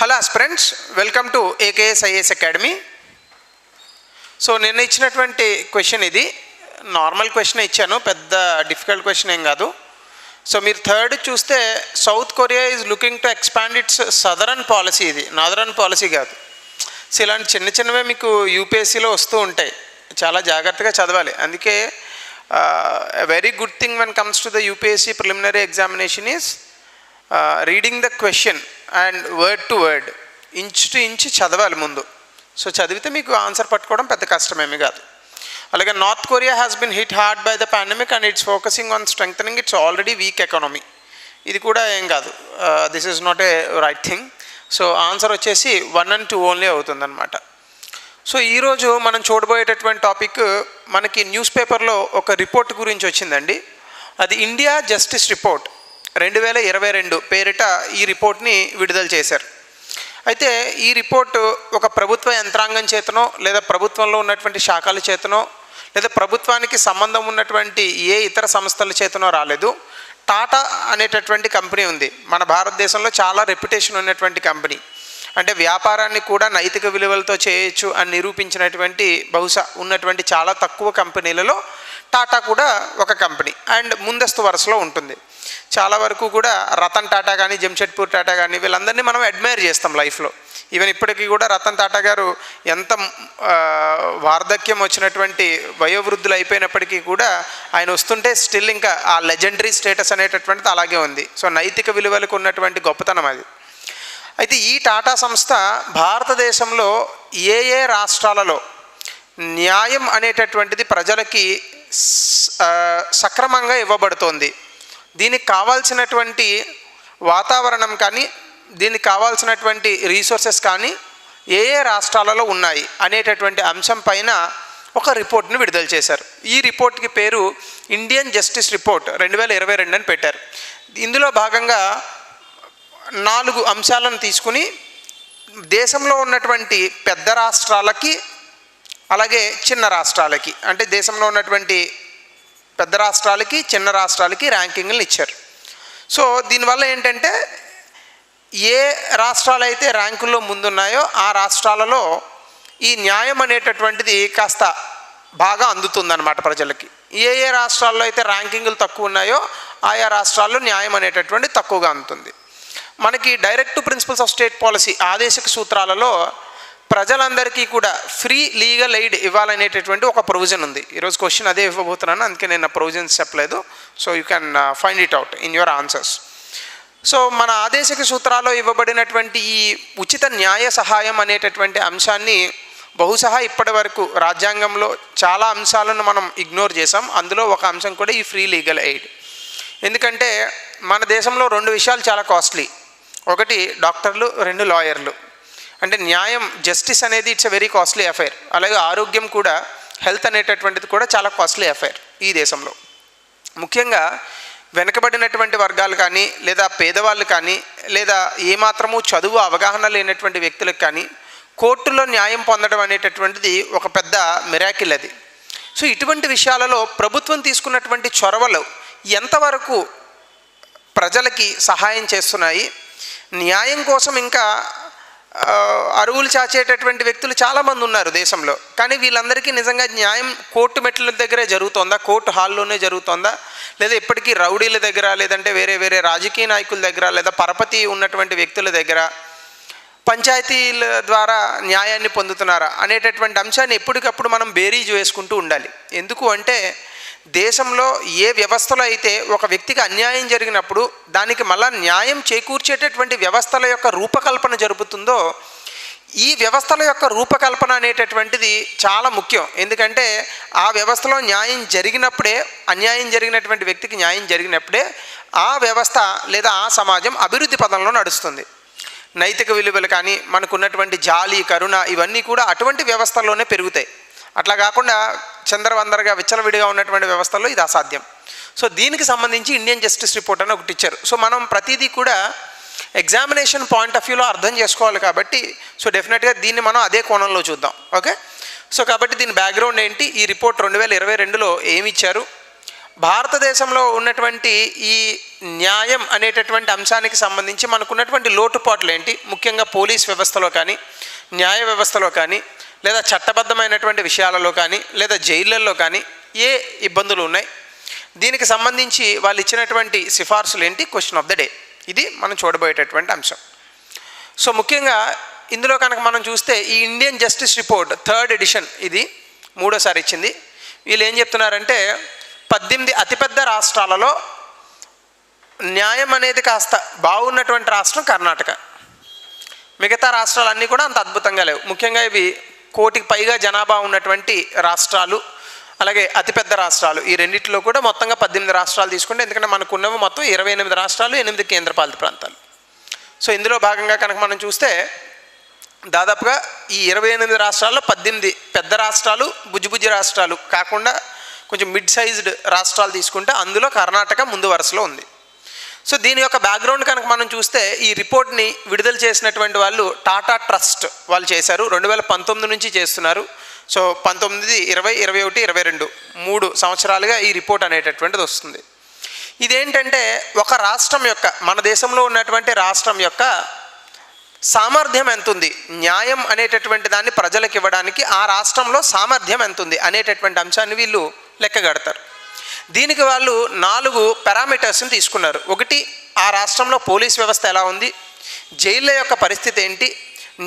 Hello aspirants, welcome to AKS IAS academy. So నిన్న ఇచ్చినటువంటి question ఇది నార్మల్ క్వశ్చన్ ఇచ్చాను, పెద్ద డిఫికల్ట్ క్వశ్చన్ ఏం కాదు. సో మీరు థర్డ్ చూస్తే south Korea is looking to expand it's southern policy. ఇది నాదరన్ పాలసీ కాదు. సో ఇలాంటి చిన్న చిన్నవే మీకు యూపీఎస్సీలో వస్తూ ఉంటాయి, చాలా జాగ్రత్తగా చదవాలి. అందుకే very good thing when comes to the UPSC preliminary examination is reading the question and word to word, inch to inch చదవాలి ముందు. సో చదివితే మీకు ఆన్సర్ పట్టుకోవడం పెద్ద కష్టమేమీ కాదు. అలాగే north Korea has been hit hard by the pandemic and it's focusing on strengthening it's already week economy. ఇది కూడా ఏం కాదు, this is not a right thing. So answer వచ్చేసి 1 and 2 ఓన్లీ అవుతుందన్నమాట. సో ఈరోజు మనం చూడబోయేటటువంటి టాపిక్, మనకి న్యూస్ పేపర్లో ఒక రిపోర్ట్ గురించి వచ్చిందండి. అది ఇండియా జస్టిస్ రిపోర్ట్ 2022 పేరిట ఈ రిపోర్ట్ని విడుదల చేశారు. అయితే ఈ రిపోర్టు ఒక ప్రభుత్వ యంత్రాంగం చేతనో లేదా ప్రభుత్వంలో ఉన్నటువంటి శాఖల చేతనో లేదా ప్రభుత్వానికి సంబంధం ఉన్నటువంటి ఏ ఇతర సంస్థల చేతనో రాలేదు. టాటా అనేటటువంటి కంపెనీ ఉంది, మన భారతదేశంలో చాలా రెప్యుటేషన్ ఉన్నటువంటి కంపెనీ. అంటే వ్యాపారాన్ని కూడా నైతిక విలువలతో చేయొచ్చు అని నిరూపించినటువంటి బహుశా ఉన్నటువంటి చాలా తక్కువ కంపెనీలలో టాటా కూడా ఒక కంపెనీ అండ్ ముందస్తు వరుసలో ఉంటుంది. చాలా వరకు కూడా రతన్ టాటా కానీ జంషెడ్పూర్ టాటా కానీ వీళ్ళందరినీ మనం అడ్మైర్ చేస్తాం లైఫ్లో. ఈవెన్ ఇప్పటికీ కూడా రతన్ టాటా గారు ఎంత వార్ధక్యం వచ్చినటువంటి వయోవృద్ధులు అయిపోయినప్పటికీ కూడా ఆయన వస్తుంటే స్టిల్ ఇంకా ఆ లెజెండరీ స్టేటస్ అనేటటువంటిది అలాగే ఉంది. సో నైతిక విలువలకు ఉన్నటువంటి గొప్పతనం అది. అయితే ఈ టాటా సంస్థ భారతదేశంలో ఏ రాష్ట్రాలలో న్యాయం అనేటటువంటిది ప్రజలకి సక్రమంగా ఇవ్వబడుతోంది, దీనికి కావాల్సినటువంటి వాతావరణం కానీ దీనికి కావాల్సినటువంటి రీసోర్సెస్ కానీ ఏ రాష్ట్రాలలో ఉన్నాయి అనేటటువంటి అంశం పైన ఒక రిపోర్ట్ని విడుదల చేశారు. ఈ రిపోర్ట్కి పేరు ఇండియన్ జస్టిస్ రిపోర్ట్ 2022 అని పెట్టారు. ఇందులో భాగంగా 4 అంశాలను తీసుకుని దేశంలో ఉన్నటువంటి పెద్ద రాష్ట్రాలకి అలాగే చిన్న రాష్ట్రాలకి, అంటే దేశంలో ఉన్నటువంటి పెద్ద రాష్ట్రాలకి చిన్న రాష్ట్రాలకి ర్యాంకింగ్లు ఇచ్చారు. సో దీనివల్ల ఏంటంటే ఏ రాష్ట్రాలు అయితే ర్యాంకుల్లో ముందున్నాయో ఆ రాష్ట్రాలలో ఈ న్యాయం అనేటటువంటిది కాస్త బాగా అందుతుందన్నమాట ప్రజలకి. ఏ రాష్ట్రాల్లో అయితే ర్యాంకింగ్లు తక్కువ ఉన్నాయో ఆయా రాష్ట్రాల్లో న్యాయం అనేటటువంటిది తక్కువగా అందుతుంది. మనకి directive principles of state policy ఆదేశిక సూత్రాలలో ప్రజలందరికీ కూడా ఫ్రీ లీగల్ ఎయిడ్ ఇవ్వాలనేటటువంటి ఒక ప్రొవిజన్ ఉంది. ఈరోజు క్వశ్చన్ అదే ఇవ్వబోతున్నాను, అందుకే నేను ప్రొవిజన్స్ చెప్పలేదు. So you can find it out in your answers. So మన ఆదేశిక సూత్రాల్లో ఇవ్వబడినటువంటి ఈ ఉచిత న్యాయ సహాయం అనేటటువంటి అంశాన్ని బహుశా ఇప్పటి వరకు రాజ్యాంగంలో చాలా అంశాలను మనం ఇగ్నోర్ చేసాం. అందులో ఒక అంశం కూడా ఈ ఫ్రీ లీగల్ ఎయిడ్. ఎందుకంటే మన దేశంలో 2 విషయాలు చాలా కాస్ట్లీ. ఒకటి డాక్టర్లు, 2 లాయర్లు. అంటే న్యాయం, జస్టిస్ అనేది it's a very costly affair. అలాగే ఆరోగ్యం కూడా, హెల్త్ అనేటటువంటిది కూడా చాలా కాస్ట్లీ అఫైర్ ఈ దేశంలో. ముఖ్యంగా వెనుకబడినటువంటి వర్గాలు కానీ లేదా పేదవాళ్ళు కానీ లేదా ఏమాత్రము చదువు అవగాహన లేనటువంటి వ్యక్తులకు కానీ కోర్టులో న్యాయం పొందడం అనేటటువంటిది ఒక పెద్ద మిరాకిల్ అది. సో ఇటువంటి విషయాలలో ప్రభుత్వం తీసుకున్నటువంటి చొరవలు ఎంతవరకు ప్రజలకి సహాయం చేస్తున్నాయి? న్యాయం కోసం ఇంకా అరువులు చాచేటటువంటి వ్యక్తులు చాలామంది ఉన్నారు దేశంలో. కానీ వీళ్ళందరికీ నిజంగా న్యాయం కోర్టు మెట్ల దగ్గరే జరుగుతోందా, కోర్టు హాల్లోనే జరుగుతోందా, లేదా ఇప్పటికీ రౌడీల దగ్గర లేదంటే వేరే రాజకీయ నాయకుల దగ్గర లేదా పరపతి ఉన్నటువంటి వ్యక్తుల దగ్గర పంచాయతీల ద్వారా న్యాయాన్ని పొందుతున్నారా అనేటటువంటి అంశాన్ని ఎప్పటికప్పుడు మనం బేరీజు వేసుకుంటూ ఉండాలి. ఎందుకు అంటే దేశంలో ఏ వ్యవస్థలో అయితే ఒక వ్యక్తికి అన్యాయం జరిగినప్పుడు దానికి మళ్ళా న్యాయం చేకూర్చేటటువంటి వ్యవస్థల యొక్క రూపకల్పన జరుగుతుందో, ఈ వ్యవస్థల యొక్క రూపకల్పన అనేటటువంటిది చాలా ముఖ్యం. ఎందుకంటే ఆ వ్యవస్థలో న్యాయం జరిగినప్పుడే, అన్యాయం జరిగినటువంటి వ్యక్తికి న్యాయం జరిగినప్పుడే ఆ వ్యవస్థ లేదా ఆ సమాజం అభివృద్ధి పదంలో నడుస్తుంది. నైతిక విలువలు కానీ మనకున్నటువంటి జాలి, కరుణ ఇవన్నీ కూడా అటువంటి వ్యవస్థల్లోనే పెరుగుతాయి. అట్లా కాకుండా చంద్రవందరగా విచ్చలవిడిగా ఉన్నటువంటి వ్యవస్థల్లో ఇది అసాధ్యం. సో దీనికి సంబంధించి ఇండియన్ జస్టిస్ రిపోర్ట్ అని ఒకటి ఇచ్చారు. సో మనం ప్రతిదీ కూడా ఎగ్జామినేషన్ పాయింట్ ఆఫ్ వ్యూలో అర్థం చేసుకోవాలి కాబట్టి సో డెఫినెట్గా దీన్ని మనం అదే కోణంలో చూద్దాం. ఓకే. సో కాబట్టి దీని బ్యాక్గ్రౌండ్ ఏంటి, ఈ రిపోర్ట్ 2022లో ఏమి ఇచ్చారు, భారతదేశంలో ఉన్నటువంటి ఈ న్యాయం అనేటటువంటి అంశానికి సంబంధించి మనకున్నటువంటి లోటుపాట్లు ఏంటి, ముఖ్యంగా పోలీస్ వ్యవస్థలో కానీ, న్యాయ వ్యవస్థలో కానీ, లేదా చట్టబద్ధమైనటువంటి విషయాలలో కానీ, లేదా జైళ్ళల్లో కానీ ఏ ఇబ్బందులు ఉన్నాయి, దీనికి సంబంధించి వాళ్ళు ఇచ్చినటువంటి సిఫార్సులు ఏంటి, క్వశ్చన్ ఆఫ్ ద డే. ఇది మనం చూడబోయేటటువంటి అంశం. సో ముఖ్యంగా ఇందులో కనుక మనం చూస్తే ఈ Indian justice report 3rd edition, ఇది 3వ ఇచ్చింది. వీళ్ళు ఏం చెప్తున్నారంటే 18 అతిపెద్ద రాష్ట్రాలలో న్యాయం అనేది కాస్త బాగున్నటువంటి రాష్ట్రం కర్ణాటక. మిగతా రాష్ట్రాలన్నీ కూడా అంత అద్భుతంగా లేవు. ముఖ్యంగా ఇవి 1 కోటికి పైగా జనాభా ఉన్నటువంటి రాష్ట్రాలు, అలాగే అతిపెద్ద రాష్ట్రాలు. ఈ రెండింటిలో కూడా మొత్తంగా 18 రాష్ట్రాలు తీసుకుంటే, ఎందుకంటే మనకు ఉన్నవి మొత్తం 28 రాష్ట్రాలు, 8 కేంద్రపాలిత ప్రాంతాలు. సో ఇందులో భాగంగా కనుక మనం చూస్తే దాదాపుగా ఈ 28 రాష్ట్రాల్లో 18 పెద్ద రాష్ట్రాలు, బుజ్జిబుజ్జి రాష్ట్రాలు కాకుండా కొంచెం మిడ్ సైజ్డ్ రాష్ట్రాలు తీసుకుంటే అందులో కర్ణాటక ముందు వరుసలో ఉంది. సో దీని యొక్క బ్యాక్గ్రౌండ్ కనుక మనం చూస్తే ఈ రిపోర్ట్ని విడుదల చేసినటువంటి వాళ్ళు టాటా ట్రస్ట్ వాళ్ళు చేశారు. 2019 నుంచి చేస్తున్నారు. సో 19, 20, 21, 22 3 సంవత్సరాలుగా ఈ రిపోర్ట్ అనేటటువంటిది వస్తుంది. ఇదేంటంటే ఒక రాష్ట్రం యొక్క, మన దేశంలో ఉన్నటువంటి రాష్ట్రం యొక్క సామర్థ్యం ఎంత ఉంది, న్యాయం అనేటటువంటి దాన్ని ప్రజలకు ఇవ్వడానికి ఆ రాష్ట్రంలో సామర్థ్యం ఎంత ఉంది అనేటటువంటి అంశాన్ని వీళ్ళు లెక్కగడతారు. దీనికి వాళ్ళు 4 పారామీటర్స్ని తీసుకున్నారు. ఒకటి, ఆ రాష్ట్రంలో పోలీస్ వ్యవస్థ ఎలా ఉంది, జైళ్ళ యొక్క పరిస్థితి ఏంటి,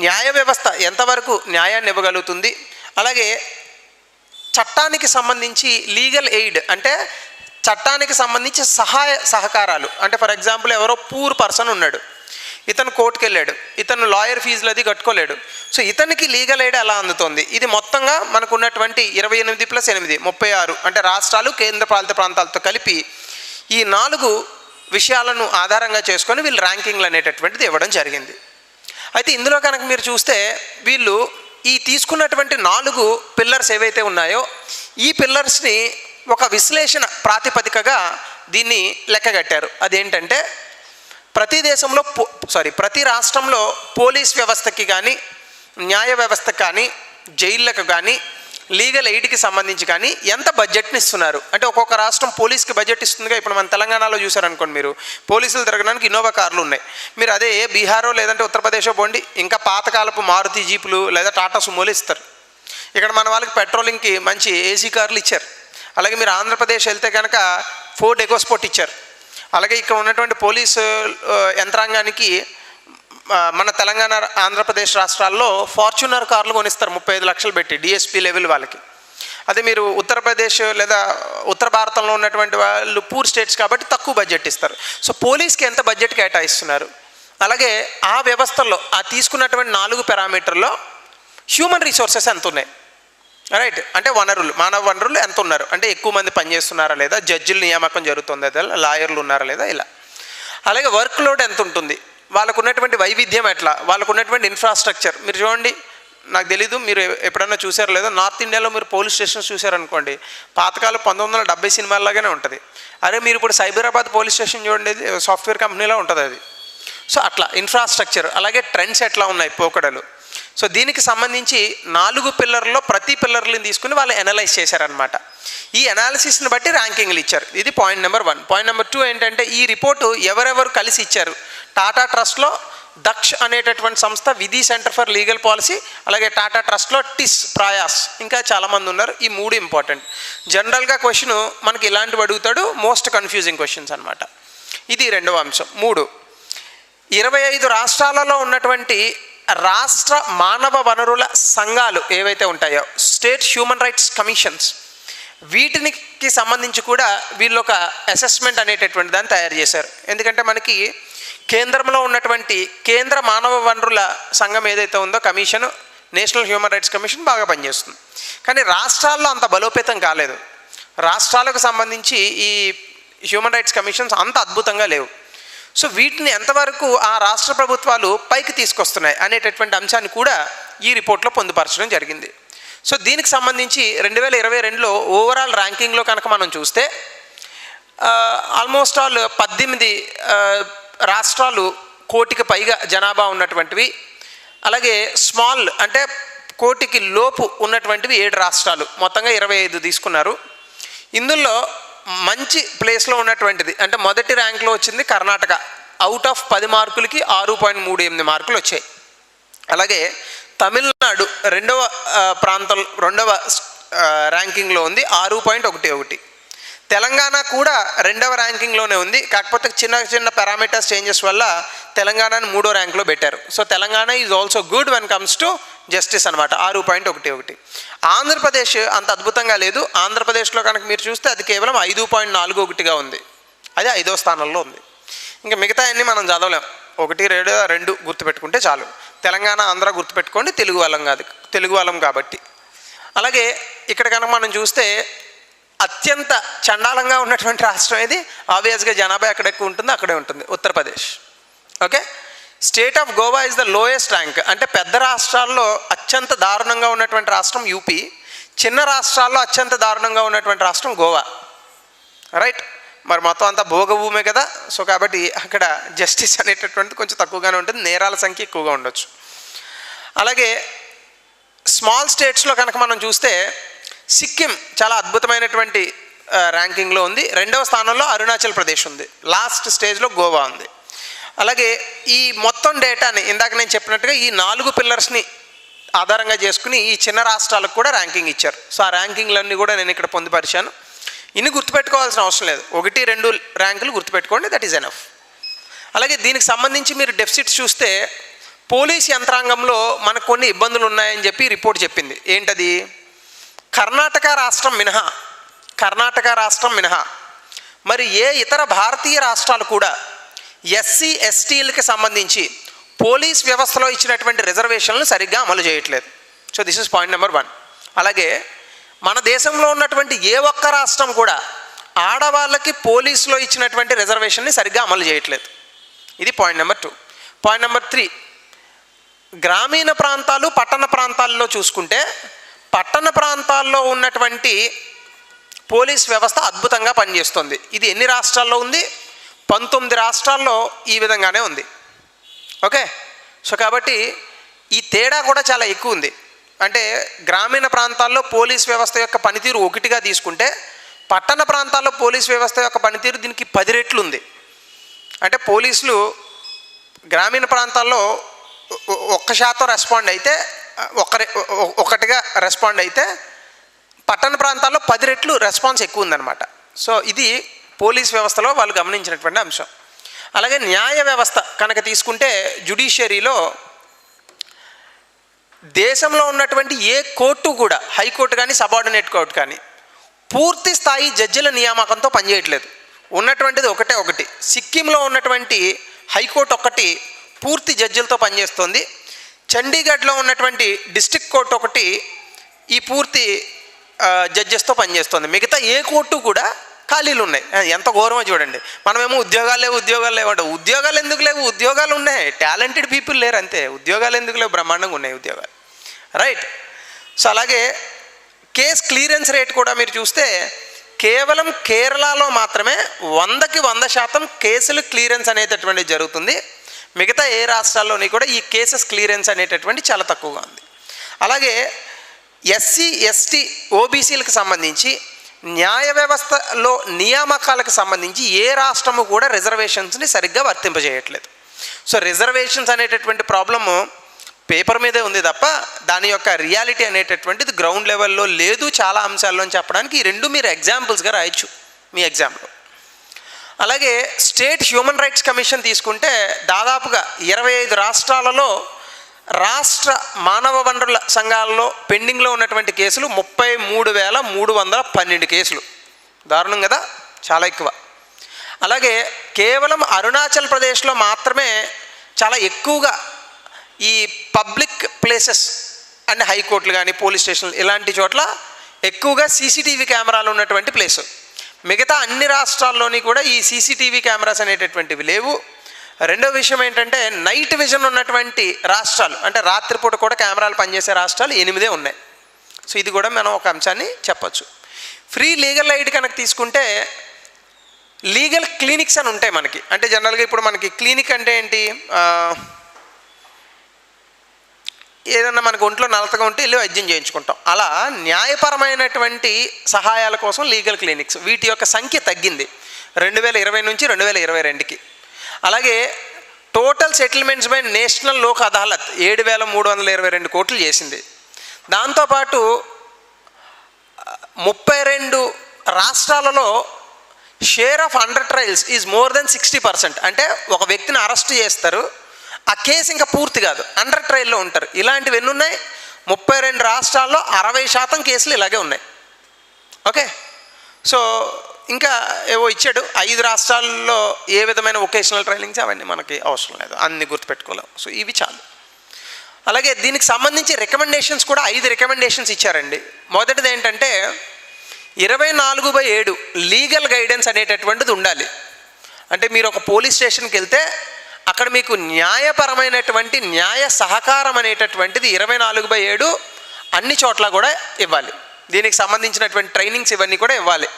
న్యాయ వ్యవస్థ ఎంతవరకు న్యాయాన్ని ఇవ్వగలుగుతుంది, అలాగే చట్టానికి సంబంధించి లీగల్ ఎయిడ్ అంటే చట్టానికి సంబంధించి సహకారాలు. అంటే ఫర్ ఎగ్జాంపుల్ ఎవరో పూర్ పర్సన్ ఉన్నాడు, ఇతను కోర్టుకు వెళ్ళాడు, ఇతను లాయర్ ఫీజులు అది కట్టుకోలేడు. సో ఇతనికి లీగల్ ఎయిడ్ ఎలా అందుతుంది, ఇది మొత్తంగా మనకు ఉన్నటువంటి 28 + 8 36 అంటే రాష్ట్రాలు, కేంద్రపాలిత ప్రాంతాలతో కలిపి ఈ 4 విషయాలను ఆధారంగా చేసుకొని వీళ్ళు ర్యాంకింగ్లు అనేటటువంటిది ఇవ్వడం జరిగింది. అయితే ఇందులో కనుక మీరు చూస్తే వీళ్ళు ఈ తీసుకున్నటువంటి 4 పిల్లర్స్ ఏవైతే ఉన్నాయో ఈ పిల్లర్స్ని ఒక విశ్లేషణ ప్రాతిపదికగా దీన్ని లెక్కగట్టారు. అదేంటంటే ప్రతి రాష్ట్రంలో పోలీస్ వ్యవస్థకి కానీ, న్యాయ వ్యవస్థకి కానీ, జైళ్ళకు కానీ, లీగల్ ఎయిడ్కి సంబంధించి కానీ ఎంత బడ్జెట్ని ఇస్తున్నారు. అంటే ఒక్కొక్క రాష్ట్రం పోలీస్కి బడ్జెట్ ఇస్తుందిగా. ఇప్పుడు మన తెలంగాణలో చూసారనుకోండి, మీరు పోలీసులు తిరగడానికి ఇన్నోవా కార్లు ఉన్నాయి. మీరు అదే బీహారో లేదంటే ఉత్తరప్రదేశో పోండి, ఇంకా పాతకాలపు మారుతి జీపులు లేదా టాటా సుమోలు ఇస్తారు. ఇక్కడ మన వాళ్ళకి పెట్రోలింగ్కి మంచి ఏసీ కార్లు ఇచ్చారు. అలాగే మీరు ఆంధ్రప్రదేశ్ వెళ్తే కనుక ఫోర్డ్ ఎకోస్పోర్ట్ ఇచ్చారు. అలాగే ఇక్కడ ఉన్నటువంటి పోలీసు యంత్రాంగానికి మన తెలంగాణ, ఆంధ్రప్రదేశ్ రాష్ట్రాల్లో ఫార్చునర్ కార్లు కొనిస్తారు 35 లక్షలు పెట్టి, డిఎస్పీ లెవెల్ వాళ్ళకి. అదే మీరు ఉత్తరప్రదేశ్ లేదా ఉత్తర భారతంలో ఉన్నటువంటి వాళ్ళు పూర్ స్టేట్స్ కాబట్టి తక్కువ బడ్జెట్ ఇస్తారు. సో పోలీస్కి ఎంత బడ్జెట్ కేటాయిస్తున్నారు, అలాగే ఆ వ్యవస్థల్లో ఆ తీసుకున్నటువంటి 4 పారామీటర్లో హ్యూమన్ రిసోర్సెస్ ఎంత ఉన్నాయి, రైట్, అంటే వనరులు, మానవ వనరులు ఎంత ఉన్నారు, అంటే ఎక్కువ మంది పనిచేస్తున్నారా లేదా, జడ్జిల నియామకం జరుగుతుందా లేదా, లాయర్లు ఉన్నారా లేదా, ఇలా. అలాగే వర్క్ లోడ్ ఎంత ఉంటుంది, వాళ్ళకు ఉన్నటువంటి వైవిధ్యం ఎట్లా, వాళ్ళకు ఉన్నటువంటి ఇన్ఫ్రాస్ట్రక్చర్. మీరు చూడండి, నాకు తెలీదు మీరు ఎప్పుడన్నా చూసారో లేదో, నార్త్ ఇండియాలో మీరు పోలీస్ స్టేషన్స్ చూసారనుకోండి, పాతకాలం 1970 సినిమాల్లాగానే ఉంటుంది. అరే మీరు ఇప్పుడు సైబరాబాద్ పోలీస్ స్టేషన్ చూడండి, సాఫ్ట్వేర్ కంపెనీలో ఉంటుంది అది. సో అట్లా ఇన్ఫ్రాస్ట్రక్చర్, అలాగే ట్రెండ్స్ ఎట్లా ఉన్నాయి, పోకడలు. సో దీనికి సంబంధించి 4 పిల్లర్లో ప్రతి పిల్లర్ని తీసుకుని వాళ్ళు అనలైజ్ చేశారనమాట. ఈ అనాలిసిస్ని బట్టి ర్యాంకింగ్లు ఇచ్చారు. ఇది పాయింట్ నెంబర్ 1. పాయింట్ నెంబర్ 2 ఏంటంటే ఈ రిపోర్టు ఎవరెవరు కలిసి ఇచ్చారు. టాటా ట్రస్ట్లో దక్ష్ అనేటటువంటి సంస్థ, విధి సెంటర్ ఫర్ లీగల్ పాలసీ, అలాగే టాటా ట్రస్ట్లో టిస్, ప్రయాస్, ఇంకా చాలామంది ఉన్నారు. ఈ 3 ఇంపార్టెంట్. జనరల్గా క్వశ్చన్ మనకి ఇలాంటివి అడుగుతాడు, మోస్ట్ కన్ఫ్యూజింగ్ క్వశ్చన్స్ అనమాట. ఇది 2వ అంశం. 3, 25 రాష్ట్రాలలో ఉన్నటువంటి రాష్ట్ర మానవ వనరుల సంఘాలు ఏవైతే ఉంటాయో, స్టేట్ హ్యూమన్ రైట్స్ కమిషన్స్, వీటికి సంబంధించి కూడా వీళ్ళు ఒక అసెస్మెంట్ అనేటటువంటి దాన్ని తయారు చేశారు. ఎందుకంటే మనకి కేంద్రంలో ఉన్నటువంటి కేంద్ర మానవ వనరుల సంఘం ఏదైతే ఉందో, commission, national human rights commission బాగా పనిచేస్తుంది. కానీ రాష్ట్రాల్లో అంత బలోపేతం కాలేదు. రాష్ట్రాలకు సంబంధించి ఈ హ్యూమన్ రైట్స్ కమిషన్స్ అంత అద్భుతంగా లేవు. సో వీటిని ఎంతవరకు ఆ రాష్ట్ర ప్రభుత్వాలు పైకి తీసుకొస్తున్నాయి అనేటటువంటి అంశాన్ని కూడా ఈ రిపోర్ట్లో పొందుపరచడం జరిగింది. సో దీనికి సంబంధించి 2022లో ఓవరాల్ ర్యాంకింగ్లో కనుక మనం చూస్తే ఆల్మోస్ట్ ఆల్ 18 రాష్ట్రాలు 1 కోటికి పైగా జనాభా ఉన్నటువంటివి, అలాగే స్మాల్ అంటే 1 కోటికి లోపు ఉన్నటువంటివి 7 రాష్ట్రాలు, మొత్తంగా 25 తీసుకున్నారు. ఇందులో మంచి ప్లేస్లో ఉన్నటువంటిది అంటే మొదటి ర్యాంక్లో వచ్చింది కర్ణాటక. అవుట్ ఆఫ్ 10 మార్కులకి 6.38 మార్కులు వచ్చాయి. అలాగే తమిళనాడు రెండవ ర్యాంకింగ్లో ఉంది, 6.11. తెలంగాణ కూడా 2వ ర్యాంకింగ్లోనే ఉంది, కాకపోతే చిన్న పారామీటర్స్ చేంజెస్ వల్ల తెలంగాణని 3వ ర్యాంక్లో పెట్టారు. So Telangana is also good when comes to justice అనమాట, 6.11. ఆంధ్రప్రదేశ్ అంత అద్భుతంగా లేదు. ఆంధ్రప్రదేశ్లో కనుక మీరు చూస్తే అది కేవలం 5.41గా ఉంది, అది 5వ స్థానంలో ఉంది. ఇంకా మిగతా అన్నీ మనం చదవలేం, 1, 2 గుర్తుపెట్టుకుంటే చాలు. తెలంగాణ, ఆంధ్ర గుర్తుపెట్టుకోండి, తెలుగు వాళ్ళం కాబట్టి. అలాగే ఇక్కడ కనుక మనం చూస్తే అత్యంత చండాలంగా ఉన్నటువంటి రాష్ట్రం ఏది? ఆబ్వియస్గా జనాభా ఎక్కడ ఎక్కువ ఉంటుందో అక్కడే ఉంటుంది, Uttar Pradesh. Okay, state of Goa is the lowest rank. అంటే పెద్ద రాష్ట్రాల్లో అత్యంత దారుణంగా ఉన్నటువంటి రాష్ట్రం యూపీ, చిన్న రాష్ట్రాల్లో అత్యంత దారుణంగా ఉన్నటువంటి రాష్ట్రం గోవా. రైట్, మరి మొత్తం అంతా భోగభూమే కదా. సో కాబట్టి అక్కడ జస్టిస్ అనేటటువంటిది కొంచెం తక్కువగానే ఉంటుంది, నేరాల సంఖ్య ఎక్కువగా ఉండొచ్చు. అలాగే స్మాల్ స్టేట్స్లో కనుక మనం చూస్తే సిక్కిం చాలా అద్భుతమైనటువంటి ర్యాంకింగ్లో ఉంది, 2వ స్థానంలో అరుణాచల్ ప్రదేశ్ ఉంది, లాస్ట్ స్టేజ్లో గోవా ఉంది. అలాగే ఈ మొత్తం డేటాని ఇందాక నేను చెప్పినట్టుగా ఈ 4 పిల్లర్స్ని ఆధారంగా చేసుకుని ఈ చిన్న రాష్ట్రాలకు కూడా ర్యాంకింగ్ ఇచ్చారు. సో ఆ ర్యాంకింగ్లన్నీ కూడా నేను ఇక్కడ పొందుపరిచాను. ఇన్ని గుర్తుపెట్టుకోవాల్సిన అవసరం లేదు, 1, 2 ర్యాంకులు గుర్తుపెట్టుకోండి, దట్ ఈజ్ ఎనఫ్. అలాగే దీనికి సంబంధించి మీరు డెఫిసిట్స్ చూస్తే పోలీస్ యంత్రాంగంలో మనకు కొన్ని ఇబ్బందులు ఉన్నాయని చెప్పి రిపోర్ట్ చెప్పింది. ఏంటది? కర్ణాటక రాష్ట్రం మినహా మరి ఏ ఇతర భారతీయ రాష్ట్రాలు కూడా ఎస్సీ ఎస్టీలకి సంబంధించి పోలీస్ వ్యవస్థలో ఇచ్చినటువంటి రిజర్వేషన్లు సరిగ్గా అమలు చేయట్లేదు. So this is point number 1. అలాగే మన దేశంలో ఉన్నటువంటి ఏ ఒక్క రాష్ట్రం కూడా ఆడవాళ్ళకి పోలీసులో ఇచ్చినటువంటి రిజర్వేషన్ని సరిగ్గా అమలు చేయట్లేదు. ఇది పాయింట్ నెంబర్ 2. పాయింట్ నెంబర్ 3, గ్రామీణ ప్రాంతాలు పట్టణ ప్రాంతాల్లో చూసుకుంటే పట్టణ ప్రాంతాల్లో ఉన్నటువంటి పోలీస్ వ్యవస్థ అద్భుతంగా పనిచేస్తుంది. ఇది ఎన్ని రాష్ట్రాల్లో ఉంది? 19 రాష్ట్రాల్లో ఈ విధంగానే ఉంది. ఓకే, సో కాబట్టి ఈ తేడా కూడా చాలా ఎక్కువ ఉంది. అంటే గ్రామీణ ప్రాంతాల్లో పోలీస్ వ్యవస్థ యొక్క పనితీరు 1గా తీసుకుంటే పట్టణ ప్రాంతాల్లో పోలీస్ వ్యవస్థ యొక్క పనితీరు దీనికి 10 రెట్లు ఉంది. అంటే పోలీసులు గ్రామీణ ప్రాంతాల్లో 1% రెస్పాండ్ అయితే 1గా రెస్పాండ్ అయితే పట్టణ ప్రాంతాల్లో 10 రెట్లు రెస్పాన్స్ ఎక్కువ ఉందన్నమాట. సో ఇది పోలీస్ వ్యవస్థలో వాళ్ళు గమనించినటువంటి అంశం. అలాగే న్యాయ వ్యవస్థ కనుక తీసుకుంటే జ్యుడిషియరీలో దేశంలో ఉన్నటువంటి ఏ కోర్టు కూడా, హైకోర్టు కానీ సబార్డినేట్ కోర్టు కానీ పూర్తి స్థాయి జడ్జిల నియామకంతో పనిచేయట్లేదు. ఉన్నటువంటిది ఒకటి. సిక్కింలో ఉన్నటువంటి హైకోర్టు ఒకటి పూర్తి జడ్జిలతో పనిచేస్తుంది. చండీగఢ్లో ఉన్నటువంటి డిస్ట్రిక్ట్ కోర్టు ఒకటి ఈ పూర్తి జడ్జెస్తో పనిచేస్తుంది. మిగతా ఏ కోర్టు కూడా ఖాళీలు ఉన్నాయి. ఎంత ఘోరమో చూడండి. మనమేమో ఉద్యోగాలు లేవు అంటే ఉద్యోగాలు ఎందుకు లేవు? ఉద్యోగాలు ఉన్నాయి, టాలెంటెడ్ పీపుల్ లేరు అంతే. ఉద్యోగాలు ఎందుకు లేవు? బ్రహ్మాండంగా ఉన్నాయి ఉద్యోగాలు. రైట్. సో అలాగే కేస్ క్లియరెన్స్ రేట్ కూడా మీరు చూస్తే కేవలం కేరళలో మాత్రమే 100కి 100% కేసులు క్లియరెన్స్ అనేటటువంటిది జరుగుతుంది. మిగతా ఏ రాష్ట్రాల్లోని కూడా ఈ కేసెస్ క్లియరెన్స్ అనేటటువంటి చాలా తక్కువగా ఉంది. అలాగే ఎస్సీ ఎస్టీ ఓబీసీలకు సంబంధించి న్యాయ వ్యవస్థలో నియామకాలకు సంబంధించి ఏ రాష్ట్రము కూడా రిజర్వేషన్స్ని సరిగ్గా వర్తింపజేయట్లేదు. సో రిజర్వేషన్స్ అనేటటువంటి ప్రాబ్లము పేపర్ మీదే ఉంది తప్ప దాని యొక్క రియాలిటీ అనేటటువంటిది గ్రౌండ్ లెవెల్లో లేదు చాలా అంశాల్లో అని చెప్పడానికి ఈ 2 మీరు ఎగ్జాంపుల్స్గా రాయొచ్చు మీ ఎగ్జామ్లో. అలాగే స్టేట్ హ్యూమన్ రైట్స్ కమిషన్ తీసుకుంటే దాదాపుగా 25 రాష్ట్రాలలో రాష్ట్ర మానవ వనరుల సంఘాలలో పెండింగ్లో ఉన్నటువంటి కేసులు 33,312 కేసులు. దారుణం కదా, చాలా ఎక్కువ. అలాగే కేవలం అరుణాచల్ ప్రదేశ్లో మాత్రమే చాలా ఎక్కువగా ఈ పబ్లిక్ ప్లేసెస్ అండ్ హైకోర్టులు కానీ పోలీస్ స్టేషన్లు ఇలాంటి చోట్ల ఎక్కువగా సీసీటీవీ కెమెరాలు ఉన్నటువంటి ప్లేసు. మిగతా అన్ని రాష్ట్రాల్లోని కూడా ఈ సీసీటీవీ కెమెరాస్ అనేటటువంటివి లేవు. రెండో విషయం ఏంటంటే నైట్ విజన్ ఉన్నటువంటి రాష్ట్రాలు, అంటే రాత్రిపూట కూడా కెమెరాలు పనిచేసే రాష్ట్రాలు 8 ఉన్నాయి. సో ఇది కూడా మనం ఒక అంశాన్ని చెప్పచ్చు. ఫ్రీ లీగల్ ఎయిడ్ కనుక తీసుకుంటే లీగల్ క్లినిక్స్ అని ఉంటాయి మనకి. అంటే జనరల్గా ఇప్పుడు మనకి క్లినిక్ అంటే ఏంటి? ఏదన్నా మనకు ఒంట్లో నలతగా ఉంటే వెళ్ళి వైద్యం చేయించుకుంటాం. అలా న్యాయపరమైనటువంటి సహాయాల కోసం లీగల్ క్లినిక్స్ వీటి యొక్క సంఖ్య తగ్గింది 2020 నుంచి 2022కి. అలాగే total settlements by national Lok Adalat 7,322 కోట్లు చేసింది. దాంతోపాటు 32 రాష్ట్రాలలో share of under trials is more than 60%. అంటే ఒక వ్యక్తిని అరెస్ట్ చేస్తారు, ఆ కేసు ఇంకా పూర్తి కాదు, అండర్ ట్రయల్లో ఉంటారు. ఇలాంటివి ఎన్ని ఉన్నాయి? 32 రాష్ట్రాల్లో 60% కేసులు ఇలాగే ఉన్నాయి. ఓకే, సో ఇంకా ఏవో ఇచ్చాడు 5 రాష్ట్రాల్లో ఏ విధమైన వొకేషనల్ ట్రైనింగ్స్ అవన్నీ మనకి అవసరం లేదు, అన్ని గుర్తుపెట్టుకోలేము. సో ఇవి చాలు. అలాగే దీనికి సంబంధించి రికమెండేషన్స్ కూడా 5 రికమెండేషన్స్ ఇచ్చారండి. మొదటిది ఏంటంటే 24/7 లీగల్ గైడెన్స్ అనేటటువంటిది ఉండాలి. అంటే మీరు ఒక పోలీస్ స్టేషన్కి వెళ్తే అక్కడ మీకు న్యాయపరమైనటువంటి న్యాయ సహకారం అనేటటువంటిది 24/7 అన్ని చోట్ల కూడా ఇవ్వాలి. దీనికి సంబంధించినటువంటి ట్రైనింగ్స్ ఇవన్నీ కూడా ఇవ్వాలి.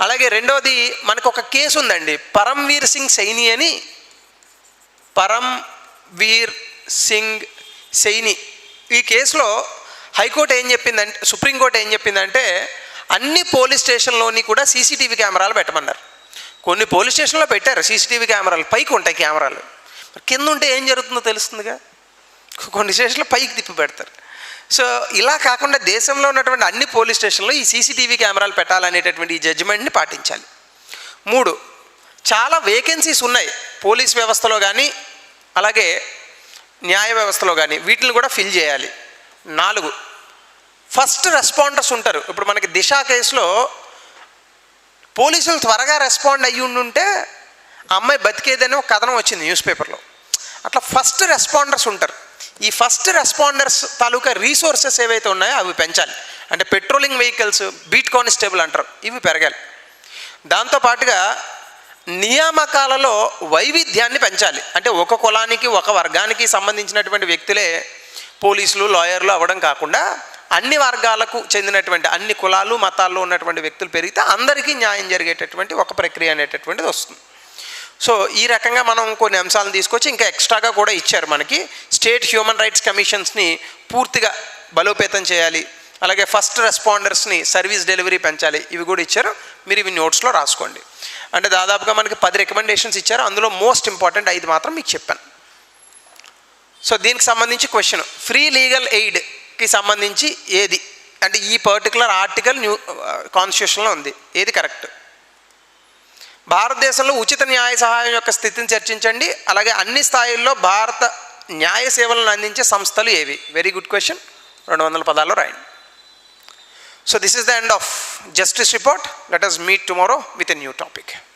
అలాగే రెండోది, మనకు ఒక కేసు ఉందండి, పరమ్వీర్ సింగ్ సైని అని. పరమ్వీర్ సింగ్ సైని ఈ కేసులో హైకోర్టు ఏం చెప్పిందంటే, సుప్రీంకోర్టు ఏం చెప్పిందంటే అన్ని పోలీస్ స్టేషన్లోని కూడా సీసీటీవీ కెమెరాలు పెట్టమన్నారు. కొన్ని పోలీస్ స్టేషన్లో పెట్టారు సీసీటీవీ కెమెరాలు, పైకి ఉంటాయి కెమెరాలు, కింద ఉంటే ఏం జరుగుతుందో తెలుస్తుందిగా. కొన్ని స్టేషన్లో పైకి తిప్పి పెడతారు. సో ఇలా కాకుండా దేశంలో ఉన్నటువంటి అన్ని పోలీస్ స్టేషన్లో ఈ సీసీటీవీ కెమెరాలు పెట్టాలనేటటువంటి ఈ జడ్జిమెంట్ని పాటించాలి. 3, చాలా వేకెన్సీస్ ఉన్నాయి పోలీస్ వ్యవస్థలో కానీ అలాగే న్యాయ వ్యవస్థలో కానీ, వీటిని కూడా ఫిల్ చేయాలి. 4, ఫస్ట్ రెస్పాండర్స్ ఉంటారు. ఇప్పుడు మనకి దిశ కేసులో పోలీసులు త్వరగా రెస్పాండ్ అయ్యి ఉంటే ఆ అమ్మాయి బతికేదని ఒక కథనం వచ్చింది న్యూస్ పేపర్లో. అట్లా ఫస్ట్ రెస్పాండర్స్ ఉంటారు. ఈ ఫస్ట్ రెస్పాండర్స్ తాలూకా రీసోర్సెస్ ఏవైతే ఉన్నాయో అవి పెంచాలి. అంటే పెట్రోలింగ్ వెహికల్స్, బీట్ కానిస్టేబుల్ అంటారు, ఇవి పెరగాలి. దాంతోపాటుగా నియామకాలలో వైవిధ్యాన్ని పెంచాలి. అంటే ఒక కులానికి ఒక వర్గానికి సంబంధించినటువంటి వ్యక్తులే పోలీసులు, లాయర్లు అవ్వడం కాకుండా అన్ని వర్గాలకు చెందినటువంటి అన్ని కులాలు మతాల్లో ఉన్నటువంటి వ్యక్తులు పెరిగితే అందరికీ న్యాయం జరిగేటటువంటి ఒక ప్రక్రియ అనేటటువంటిది వస్తుంది. సో ఈ రకంగా మనం కొన్ని అంశాలను తీసుకొచ్చి ఇంకా ఎక్స్ట్రాగా కూడా ఇచ్చారు మనకి. స్టేట్ హ్యూమన్ రైట్స్ కమిషన్స్ని పూర్తిగా బలోపేతం చేయాలి. అలాగే ఫస్ట్ రెస్పాండర్స్ని సర్వీస్ డెలివరీ పెంచాలి. ఇవి కూడా ఇచ్చారు. మీరు ఇవి నోట్స్లో రాసుకోండి. అంటే దాదాపుగా మనకి 10 రికమెండేషన్స్ ఇచ్చారు. అందులో మోస్ట్ ఇంపార్టెంట్ 5 మాత్రం మీకు చెప్పాను. సో దీనికి సంబంధించి క్వశ్చన్, ఫ్రీ లీగల్ ఎయిడ్కి సంబంధించి ఏది అంటే ఈ పర్టికులర్ ఆర్టికల్ కాన్స్టిట్యూషన్లో ఉంది, ఏది కరెక్ట్? భారతదేశంలో ఉచిత న్యాయ సహాయం యొక్క స్థితిని చర్చించండి. అలాగే అన్ని స్థాయిల్లో భారత న్యాయ సేవలను అందించే సంస్థలు ఏవి? Very good question. 200 పదాల్లో రాయండి. So this is the end of Justice Report. Let us meet tomorrow with a new topic.